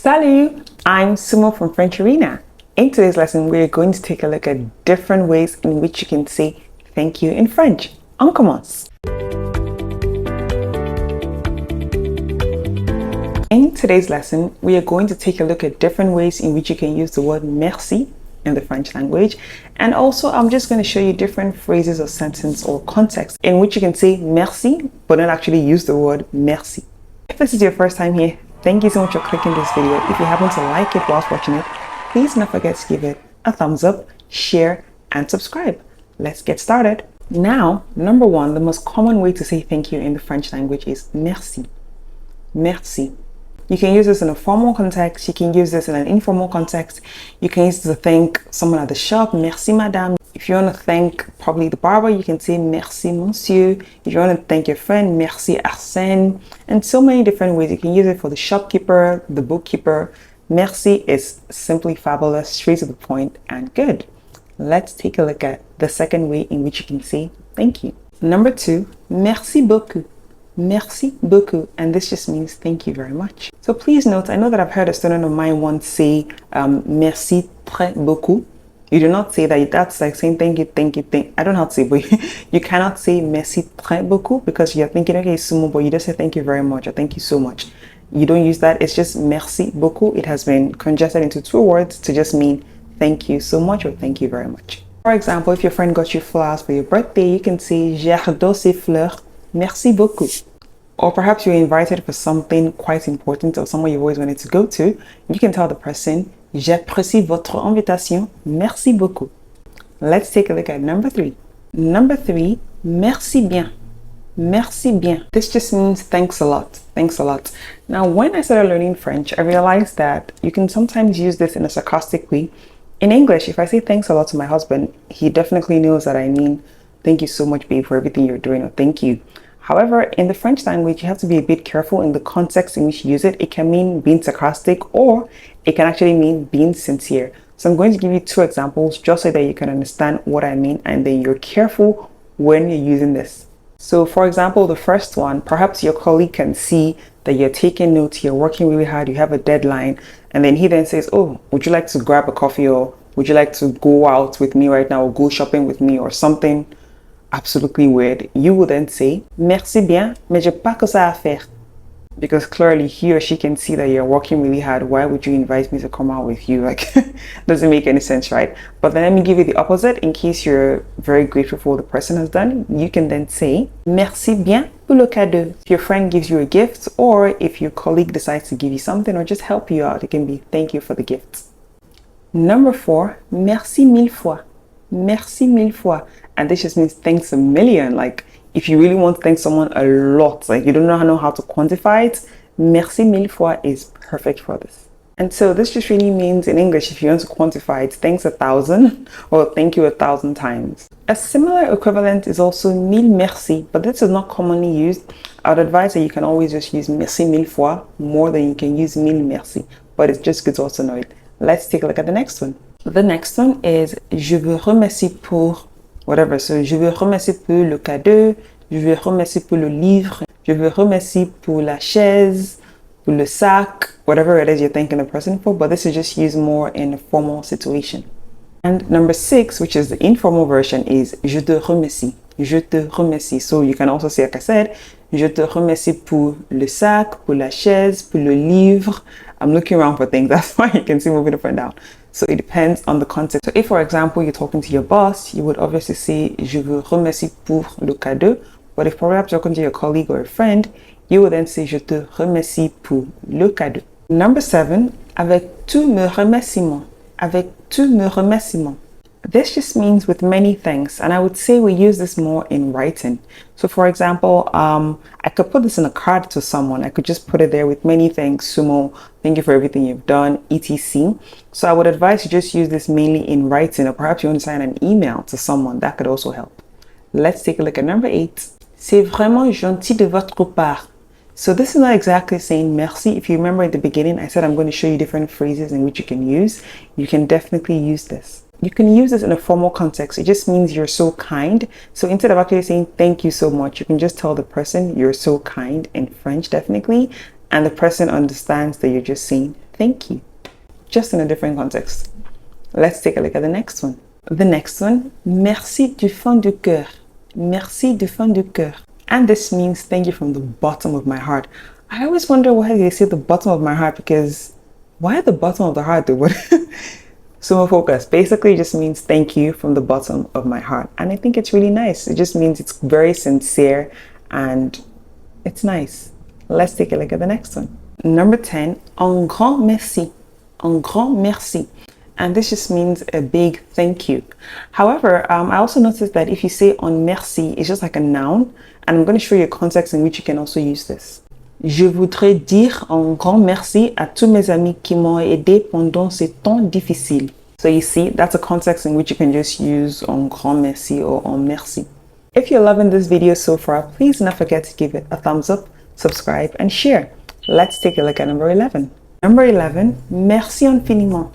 Salut! I'm Sumo from FrenchArena. In today's lesson, we're going to take a look at different ways in which you can say thank you in French. On commence! In today's lesson, we are going to take a look at different ways in which you can use the word merci in the French language. And also, I'm just going to show you different phrases or sentence or context in which you can say merci, but not actually use the word merci. If this is your first time here, thank you so much for clicking this video. If you happen to like it whilst watching it, please don't forget to give it a thumbs up, share, and subscribe. Let's get started. Now, number one, the most common way to say thank you in the French language is merci. Merci. You can use this in a formal context. You can use this in an informal context. You can use this to thank someone at the shop. Merci, madame. If you want to thank probably the barber, you can say merci, monsieur. If you want to thank your friend, merci, Arsène. And so many different ways. You can use it for the shopkeeper, the bookkeeper. Merci is simply fabulous, straight to the point, and good. Let's take a look at the second way in which you can say thank you. Number two, merci beaucoup. Merci beaucoup, and this just means thank you very much. So please note, I know that I've heard a student of mine once say merci très beaucoup. You do not say that. That's like saying thank you. I don't know how to say, but you cannot say merci très beaucoup because you're thinking, okay, sumo, but you just say thank you very much or thank you so much. You don't use that. It's just merci beaucoup. It has been congested into two words to just mean thank you so much or thank you very much. For example, if your friend got you flowers for your birthday, you can say j'adore ces fleurs. Merci beaucoup. Or perhaps you're invited for something quite important or somewhere you've always wanted to go to. You can tell the person, j'apprécie votre invitation. Merci beaucoup. Let's take a look at number three. Number three, merci bien. Merci bien. This just means thanks a lot. Thanks a lot. Now, when I started learning French, I realized that you can sometimes use this in a sarcastic way. In English, if I say thanks a lot to my husband, he definitely knows that I mean thank you so much, babe, for everything you're doing, or thank you. However, in the French language, you have to be a bit careful in the context in which you use it. It can mean being sarcastic or it can actually mean being sincere. So I'm going to give you two examples just so that you can understand what I mean and then you're careful when you're using this. So for example, the first one, perhaps your colleague can see that you're taking notes, you're working really hard, you have a deadline, and then he then says, oh, would you like to grab a coffee or would you like to go out with me right now or go shopping with me or something absolutely weird. You will then say, merci bien, mais j'ai pas que ça à faire. Because clearly he or she can see that you're working really hard. Why would you invite me to come out with you? Like, doesn't make any sense, right? But then let me give you the opposite in case you're very grateful for what the person has done. You can then say, merci bien pour le cadeau. If your friend gives you a gift or if your colleague decides to give you something or just help you out, it can be thank you for the gift. Number four, merci mille fois. Merci mille fois. And this just means thanks a million. Like if you really want to thank someone a lot, like you don't know how to quantify it, merci mille fois is perfect for this. And so this just really means in English, if you want to quantify it, thanks 1,000 or thank you 1,000 times. A similar equivalent is also mille merci, but this is not commonly used. I would advise that you can always just use merci mille fois more than you can use mille merci, but it's just good to also know it. Let's take a look at the next one. The next one is je vous remercie pour whatever. So, je vous remercie pour le cadeau, je vous remercie pour le livre, je vous remercie pour la chaise, pour le sac, whatever it is you're thanking the person for, but this is just used more in a formal situation. And number six, which is the informal version, is je te remercie. Je te remercie. So you can also say, like I said, je te remercie pour le sac, pour la chaise, pour le livre. I'm looking around for things. That's why you can see moving up and down. So it depends on the context. So if, for example, you're talking to your boss, you would obviously say, je vous remercie pour le cadeau. But if perhaps you're talking to your colleague or a friend, you would then say, je te remercie pour le cadeau. Number seven, avec tous mes remerciements. Avec tous mes remerciements. This just means with many thanks, and I would say we use this more in writing. So for example, I could put this in a card to someone. I could just put it there with many thanks, Sumo, thank you for everything you've done, etc. So I would advise you just use this mainly in writing, or perhaps you want to send an email to someone. That could also help. Let's take a look at number eight. C'est vraiment gentil de votre part. So this is not exactly saying merci. If you remember at the beginning, I said I'm going to show you different phrases in which you can use. You can definitely use this. You can use this in a formal context. It just means you're so kind. So instead of actually saying thank you so much, you can just tell the person you're so kind in French, definitely. And the person understands that you're just saying thank you, just in a different context. Let's take a look at the next one. The next one, merci du fond du cœur. Merci du fond du cœur. And this means thank you from the bottom of my heart. I always wonder why they say the bottom of my heart, because why at the bottom of the heart? So focus. Basically, it just means thank you from the bottom of my heart. And I think it's really nice. It just means it's very sincere and it's nice. Let's take a look at the next one. Number 10, un grand merci. Un grand merci. And this just means a big thank you. However, I also noticed that if you say un merci, it's just like a noun. And I'm going to show you a context in which you can also use this. Je voudrais dire un grand merci à tous mes amis qui m'ont aidé pendant ces temps difficiles. So you see, that's a context in which you can just use un grand merci or un merci. If you're loving this video so far, please do not forget to give it a thumbs up, subscribe, and share. Let's take a look at number 11. Number 11, merci infiniment.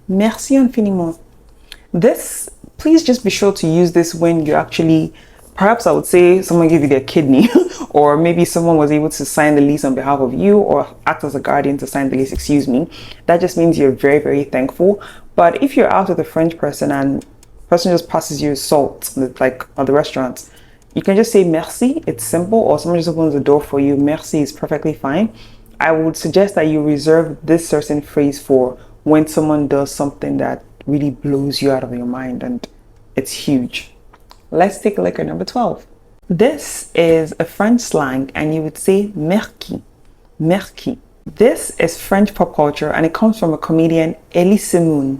Merci infiniment. This, please just be sure to use this when you actually, perhaps I would say someone gave you their kidney or maybe someone was able to sign the lease on behalf of you or act as a guardian to sign the lease, excuse me. That just means you're very, very thankful. But if you're out with a French person and the person just passes you salt, like at the restaurant, you can just say merci. It's simple. Or someone just opens the door for you. Merci is perfectly fine. I would suggest that you reserve this certain phrase for when someone does something that really blows you out of your mind and it's huge. Let's take a look at number 12. This is a French slang and you would say merci. Merci. This is French pop culture and it comes from a comedian, Elie Semoun,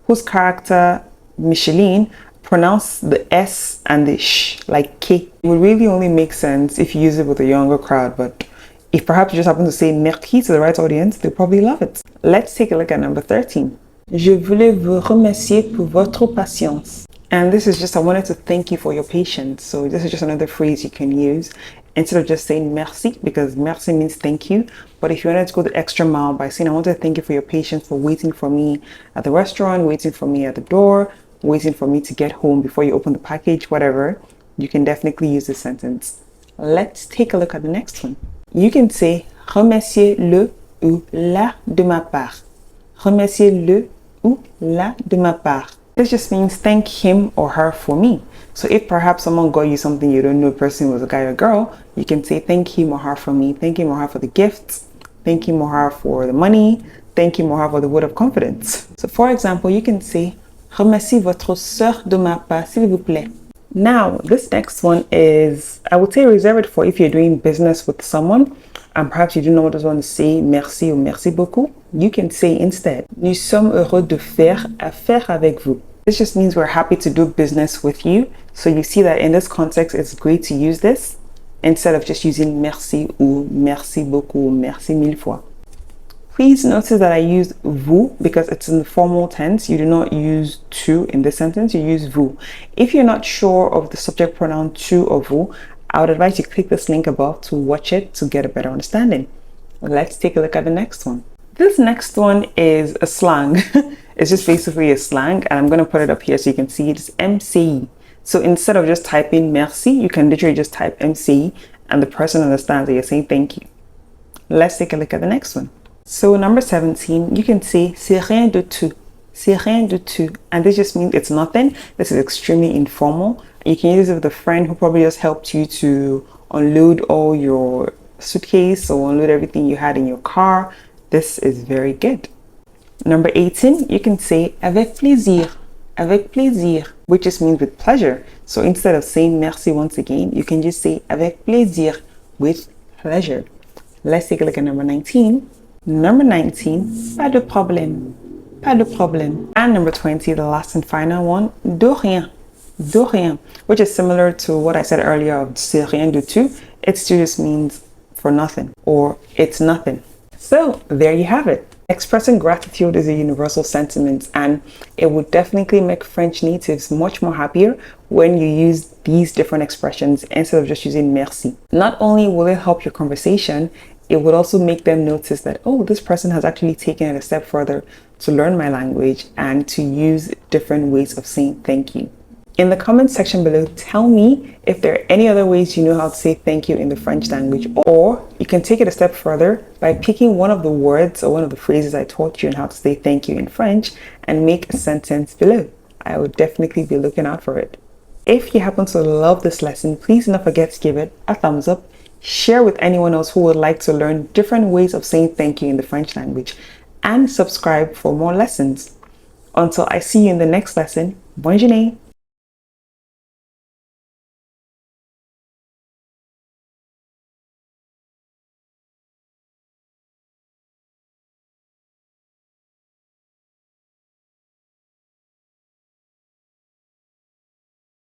whose character, Micheline, pronounced the S and the sh like K. It would really only make sense if you use it with a younger crowd, but if perhaps you just happen to say merci to the right audience, they'll probably love it. Let's take a look at number 13. Je voulais vous remercier pour votre patience. And this is just, I wanted to thank you for your patience. So this is just another phrase you can use instead of just saying merci, because merci means thank you. But if you wanted to go the extra mile by saying, I want to thank you for your patience for waiting for me at the restaurant, waiting for me at the door, waiting for me to get home before you open the package, whatever, you can definitely use this sentence. Let's take a look at the next one. You can say remerciez-le ou la de ma part. Remerciez-le ou la de ma part. This just means thank him or her for me. So if perhaps someone got you something you don't know, a person was a guy or girl, you can say thank him or her for me, thank him or her for the gifts, thank him or her for the money, thank him or her for the word of confidence. So for example, you can say remercie votre sœur de ma part, s'il vous plaît. Now, this next one is, I would say reserve it for if you're doing business with someone and perhaps you don't know what to want to say, merci or merci beaucoup. You can say instead, nous sommes heureux de faire affaire avec vous. This just means we're happy to do business with you. So you see that in this context, it's great to use this instead of just using merci ou merci beaucoup, merci mille fois. Please notice that I use vous because it's in the formal tense. You do not use tu in this sentence, you use vous. If you're not sure of the subject pronoun tu or vous, I would advise you click this link above to watch it to get a better understanding. Let's take a look at the next one. This next one is a slang. It's just basically a slang and I'm going to put it up here so you can see it's MCI. So instead of just typing merci, you can literally just type MCI and the person understands that you're saying thank you. Let's take a look at the next one. So number 17, you can say c'est rien du tout. C'est rien du tout. And this just means it's nothing. This is extremely informal. You can use it with a friend who probably just helped you to unload all your suitcase or unload everything you had in your car. This is very good. Number 18, you can say avec plaisir. Avec plaisir, which just means with pleasure. So instead of saying merci once again, you can just say avec plaisir, with pleasure. Let's take a look at number 19. Number 19, pas de problème. Pas de problème. And number 20, the last and final one, de rien. De rien, which is similar to what I said earlier of c'est rien du tout. It still just means for nothing or it's nothing. So there you have it. Expressing gratitude is a universal sentiment and it would definitely make French natives much more happier when you use these different expressions instead of just using merci. Not only will it help your conversation, it would also make them notice that, oh, this person has actually taken it a step further to learn my language and to use different ways of saying thank you. In the comment section below, tell me if there are any other ways you know how to say thank you in the French language, or you can take it a step further by picking one of the words or one of the phrases I taught you on how to say thank you in French and make a sentence below. I would definitely be looking out for it. If you happen to love this lesson, please do not forget to give it a thumbs up, share with anyone else who would like to learn different ways of saying thank you in the French language, and subscribe for more lessons. Until I see you in the next lesson, bonne journée!